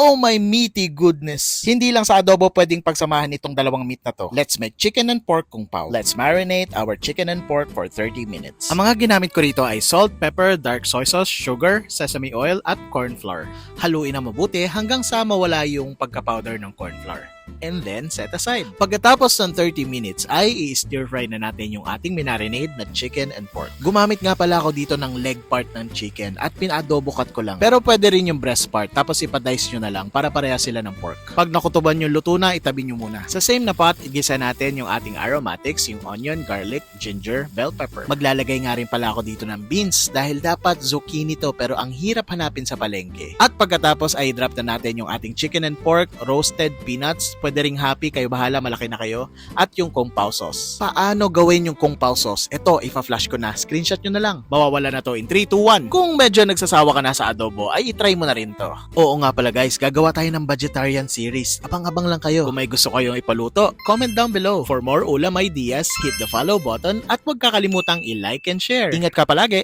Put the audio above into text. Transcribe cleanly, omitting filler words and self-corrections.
Oh my meaty goodness. Hindi lang sa adobo pwedeng pagsamahan itong dalawang meat na to. Let's make chicken and pork kung pao. Let's marinate our chicken and pork for 30 minutes. Ang mga ginamit ko rito ay salt, pepper, dark soy sauce, sugar, sesame oil at corn flour. Haluin na mabuti hanggang sa mawala yung pagka-powder ng corn flour. And then set aside. Pagkatapos ng 30 minutes ay i-stir fry na natin yung ating minarinade na chicken and pork. Gumamit nga pala ako dito ng leg part ng chicken at pinadobo cut ko lang. Pero pwede rin yung breast part tapos ipa-dice nyo na lang para pareha sila ng pork. Pag nakutuban yung luto na, itabi nyo muna. Sa same na pot, igisa natin yung ating aromatics, yung onion, garlic, ginger, bell pepper. Maglalagay nga rin pala ako dito ng beans dahil dapat zucchini to pero ang hirap hanapin sa palengke. At pagkatapos ay drop na natin yung ating chicken and pork, roasted peanuts, pwede ring happy, kayo bahala, malaki na kayo, at yung kung pao sauce. Paano gawin yung kung pao sauce? Ito, ipa-flash ko na. Screenshot nyo na lang. Mawawala na to in 3, 2, 1. Kung medyo nagsasawa ka na sa adobo, ay itry mo na rin to. Oo nga pala guys, gagawa tayo ng vegetarian series. Abang-abang lang kayo. Kung may gusto kayong ipaluto, comment down below. For more ulam ideas, hit the follow button at huwag kakalimutang i-like and share. Ingat ka palagi!